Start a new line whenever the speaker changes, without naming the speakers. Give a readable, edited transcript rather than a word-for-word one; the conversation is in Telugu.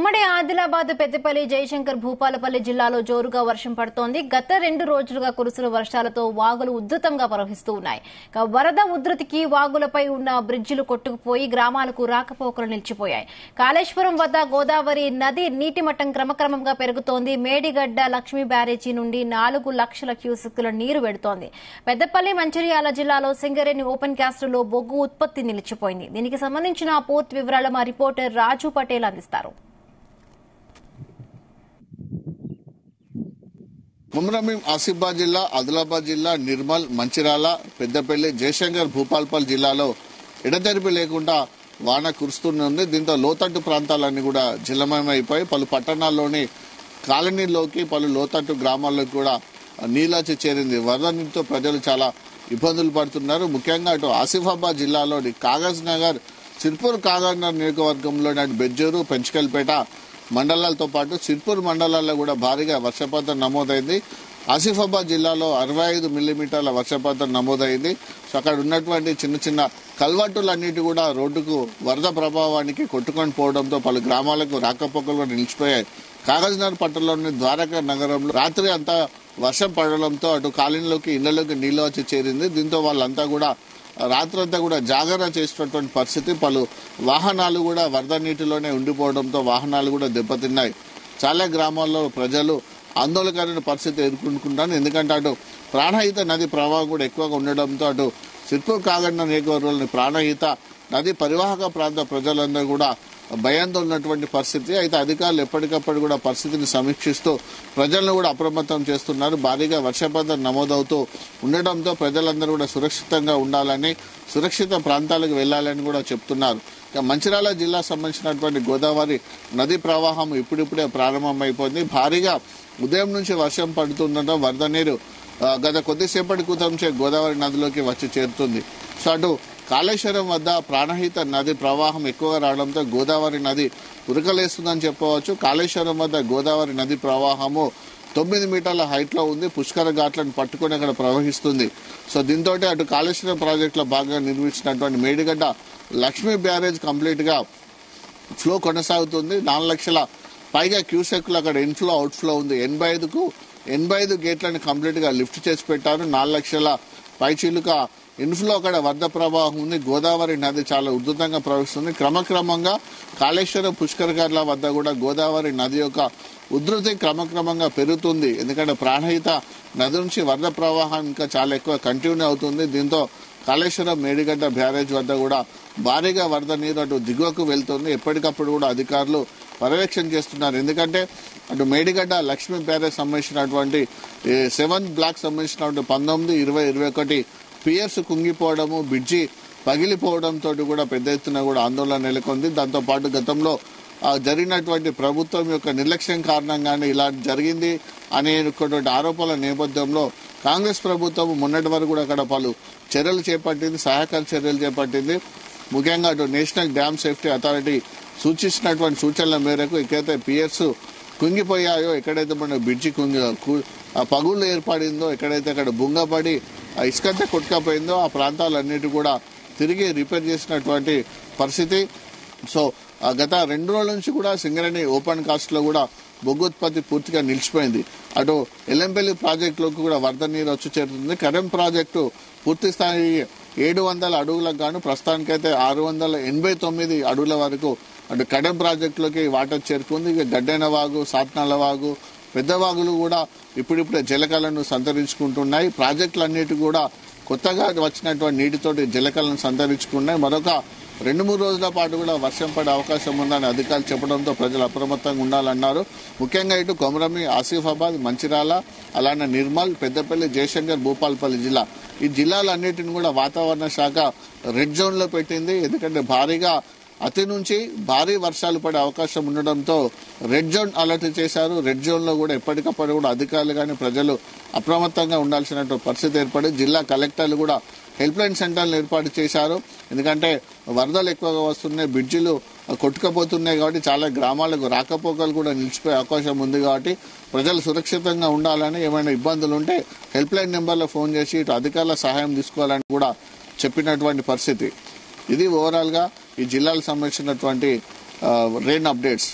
ఉమ్మడి ఆదిలాబాద్, పెద్దపల్లి, జయశంకర్, భూపాలపల్లి జిల్లాలో జోరుగా వర్షం పడుతోంది. గత 2 రోజులుగా కురుస్తున్న వర్షాలతో వాగులు ఉధృతంగా ప్రవహిస్తూ ఉన్నాయి. వరద ఉధృతికి వాగులపై ఉన్న బ్రిడ్జిలు కొట్టుకుపోయి గ్రామాలకు రాకపోకలు నిలిచిపోయాయి. కాళేశ్వరం వద్ద గోదావరి నది నీటి మట్టం క్రమక్రమంగా పెరుగుతోంది. మేడిగడ్డ లక్ష్మీ బ్యారేజీ నుండి 4 లక్షల క్యూసెక్కుల నీరు వెడుతోంది. పెద్దపల్లి, మంచిర్యాల జిల్లాలో సింగరేణి ఓపెన్ కాస్టులో బొగ్గు ఉత్పత్తి నిలిచిపోయింది. దీనికి సంబంధించిన పూర్తి వివరాలు మా రిపోర్టర్ రాజు పటేల్ అందిస్తారు.
కొమరంభీం ఆసిఫాబాద్ జిల్లా, ఆదిలాబాద్ జిల్లా, నిర్మల్, మంచిర్యాల, పెద్దపల్లి, జయశంకర్, భూపాలపల్లి జిల్లాలో ఎడతెరిపి లేకుండా వాన కురుస్తూనే. దీంతో లోతట్టు ప్రాంతాలన్నీ కూడా జలమయమైపోయి పలు పట్టణాల్లోని కాలనీలోకి, పలు లోతట్టు గ్రామాల్లోకి కూడా నీళ్ళొచ్చి చేరింది. వరద నీటితో ప్రజలు చాలా ఇబ్బందులు పడుతున్నారు. ముఖ్యంగా అటు ఆసిఫాబాద్ జిల్లాలోని కాగజ్ నగర్, సిర్పూర్ కాగజ్ నగర్ నియోజకవర్గంలోని అటు బెజ్జూరు, పెంచకల్పేట మండలాలతో పాటు సిర్పూర్ మండలాల్లో కూడా భారీగా వర్షపాతం నమోదైంది. ఆసిఫాబాద్ జిల్లాలో 65 మిల్లీమీటర్ల వర్షపాతం నమోదైంది. సో అక్కడ ఉన్నటువంటి చిన్న చిన్న కల్వర్టులన్నిటి కూడా రోడ్డుకు వరద ప్రభావానికి కొట్టుకొని పోవడంతో పలు గ్రామాలకు రాకపోకలు నిలిచిపోయాయి. కాగజ్ నగర్ పట్టణంలోని ద్వారకా నగరంలో రాత్రి అంతా వర్షం పడడంతో అటు కాలనీలోకి, ఇళ్లలోకి నీళ్లు వచ్చి చేరింది. దీంతో వాళ్ళంతా కూడా రాత్రంతా కూడా జాగరణ చేసినటువంటి పరిస్థితి. పలు వాహనాలు కూడా వరద నీటిలోనే ఉండిపోవడంతో వాహనాలు కూడా దెబ్బతిన్నాయి. చాలా గ్రామాల్లో ప్రజలు ఆందోళనకరమైన పరిస్థితి ఎదుర్కొంటున్నారు. ఎందుకంటే అటు ప్రాణహిత నది ప్రవాహం కూడా ఎక్కువగా ఉండడంతో అటు సిర్పూర్ కాగజ్ నగర్ నియోజకవర్గంలోని ప్రాణహిత నది పరివాహక ప్రాంత ప్రజలందరూ కూడా భయంతో ఉన్నటువంటి పరిస్థితి. అయితే అధికారులు ఎప్పటికప్పుడు కూడా పరిస్థితిని సమీక్షిస్తూ ప్రజలను కూడా అప్రమత్తం చేస్తున్నారు. భారీగా వర్షపాతం నమోదవుతూ ఉండడంతో ప్రజలందరూ కూడా సురక్షితంగా ఉండాలని, సురక్షిత ప్రాంతాలకు వెళ్లాలని కూడా చెప్తున్నారు. మంచిర్యాల జిల్లా సంబంధించినటువంటి గోదావరి నది ప్రవాహం ఇప్పుడిప్పుడే ప్రారంభమైపోయింది. భారీగా ఉదయం నుంచి వర్షం పడుతుండటం వరద నీరు గత కొద్దిసేపటి క్రితం గోదావరి నదిలోకి వచ్చి చేరుతుంది. సో అటు కాళేశ్వరం వద్ద ప్రాణహిత నది ప్రవాహం ఎక్కువగా రావడంతో గోదావరి నది ఉరకలేస్తుందని చెప్పవచ్చు. కాళేశ్వరం వద్ద గోదావరి నది ప్రవాహము 9 మీటర్ల హైట్ లో ఉంది. పుష్కర ఘాట్లను పట్టుకుని అక్కడ ప్రవహిస్తుంది. సో దీంతో అటు కాళేశ్వరం ప్రాజెక్టులో భాగంగా నిర్మించినటువంటి మేడిగడ్డ లక్ష్మీ బ్యారేజ్ కంప్లీట్ గా ఫ్లో కొనసాగుతుంది. 4 లక్షల పైగా క్యూసెక్లు అక్కడ ఇన్ఫ్లో, అవుట్ఫ్లో ఉంది. 85 గేట్లను కంప్లీట్ గా లిఫ్ట్ చేసి పెట్టారు. 4 లక్షల పైచీలుక ఇన్ఫ్లో అక్కడ వరద ప్రవాహం ఉంది. గోదావరి నది చాలా ఉధృతంగా ప్రవహిస్తుంది. క్రమక్రమంగా కాళేశ్వరం పుష్కర ఘాట్ల వద్ద కూడా గోదావరి నది యొక్క ఉధృతి క్రమక్రమంగా పెరుగుతుంది. ఎందుకంటే ప్రాణహిత నది నుంచి వరద ప్రవాహం ఇంకా చాలా ఎక్కువ కంటిన్యూ అవుతుంది. దీంతో కాళేశ్వరం మేడిగడ్డ బ్యారేజ్ వద్ద కూడా భారీగా వరద నీరు అటు దిగువకు వెళ్తుంది. ఎప్పటికప్పుడు కూడా అధికారులు పర్యవేక్షణ చేస్తున్నారు. ఎందుకంటే అటు మేడిగడ్డ లక్ష్మీ బ్యారేజ్ సంబంధించినటువంటి 7 బ్లాక్ సంబంధించినటువంటి 19, 20, 21 పియర్స్ కుంగిపోవడము, బ్రిడ్జి పగిలిపోవడంతో కూడా పెద్ద ఎత్తున కూడా ఆందోళన నెలకొంది. దాంతో పాటు గతంలో జరిగినటువంటి ప్రభుత్వం యొక్క నిర్లక్ష్యం కారణంగానే ఇలా జరిగింది అనేటువంటి ఆరోపణల నేపథ్యంలో కాంగ్రెస్ ప్రభుత్వం మొన్నటి వరకు కూడా అక్కడ పలు చర్యలు చేపట్టింది, సహాయక చర్యలు చేపట్టింది. ముఖ్యంగా అటు నేషనల్ డ్యామ్ సేఫ్టీ అథారిటీ సూచించినటువంటి సూచనల మేరకు ఎక్కడైతే పియర్స్ కుంగిపోయాయో, ఎక్కడైతే మన బ్రిడ్జి పగుళ్ళు ఏర్పడిందో, ఎక్కడైతే అక్కడ బుంగపడి ఇసుకంతా కొట్టుకపోయిందో ఆ ప్రాంతాలన్నిటి కూడా తిరిగి రిపేర్ చేసినటువంటి పరిస్థితి. సో గత 2 రోజుల నుంచి కూడా సింగరేణి ఓపెన్ కాస్ట్ లో కూడా బొగ్గు ఉత్పత్తి పూర్తిగా నిలిచిపోయింది. అటు ఎల్లంపల్లి ప్రాజెక్టులోకి కూడా వరద నీరు వచ్చి చేరుతుంది. కరెం ప్రాజెక్టు పూర్తి స్థాయి 700 అడుగులకు గాను ప్రస్తుతానికైతే 689 అడుగుల వరకు అటు కడెం ప్రాజెక్టులోకి వాటర్ చేరుకుంది. ఇక గడ్డెన వాగు, సాత్నాల వాగు, పెద్ద వాగులు కూడా ఇప్పుడిప్పుడే జలకలను సంతరించుకుంటున్నాయి. ప్రాజెక్టులన్నిటి కూడా కొత్తగా వచ్చినటువంటి నీటితోటి జలకలను సంతరించుకున్నాయి. మరొక 2-3 రోజుల పాటు కూడా వర్షం పడే అవకాశం ఉందని అధికారులు చెప్పడంతో ప్రజలు అప్రమత్తంగా ఉండాలన్నారు. ముఖ్యంగా ఇటు కొమరంభీం, ఆసిఫాబాద్, మంచిర్యాల, అలానే నిర్మల్, పెద్దపల్లి, జయశంకర్, భూపాలపల్లి జిల్లా, ఈ జిల్లాలన్నింటిని కూడా వాతావరణ శాఖ రెడ్ జోన్ లో పెట్టింది. ఎందుకంటే భారీగా అతి నుంచి భారీ వర్షాలు పడే అవకాశం ఉండడంతో రెడ్ జోన్ అలర్ట్ చేశారు. రెడ్ జోన్ లో కూడా ఎప్పటికప్పుడు కూడా అధికారులు కానీ ప్రజలు అప్రమత్తంగా ఉండాల్సిన పరిస్థితి ఏర్పడి జిల్లా కలెక్టర్లు కూడా హెల్ప్ లైన్ సెంటర్లు ఏర్పాటు చేశారు. ఎందుకంటే వరదలు ఎక్కువగా వస్తున్నాయి, బ్రిడ్జిలు కొట్టుకపోతున్నాయి కాబట్టి చాలా గ్రామాలకు రాకపోకలు కూడా నిలిచిపోయే అవకాశం ఉంది. కాబట్టి ప్రజలు సురక్షితంగా ఉండాలని, ఏమైనా ఇబ్బందులు ఉంటే హెల్ప్ లైన్ నెంబర్లో ఫోన్ చేసి ఇటు అధికారుల సహాయం తీసుకోవాలని కూడా చెప్పినటువంటి పరిస్థితి. ఇది ఓవరాల్ గా ఈ జిల్లాలకు సంబంధించినటువంటి రెయిన్ అప్డేట్స్.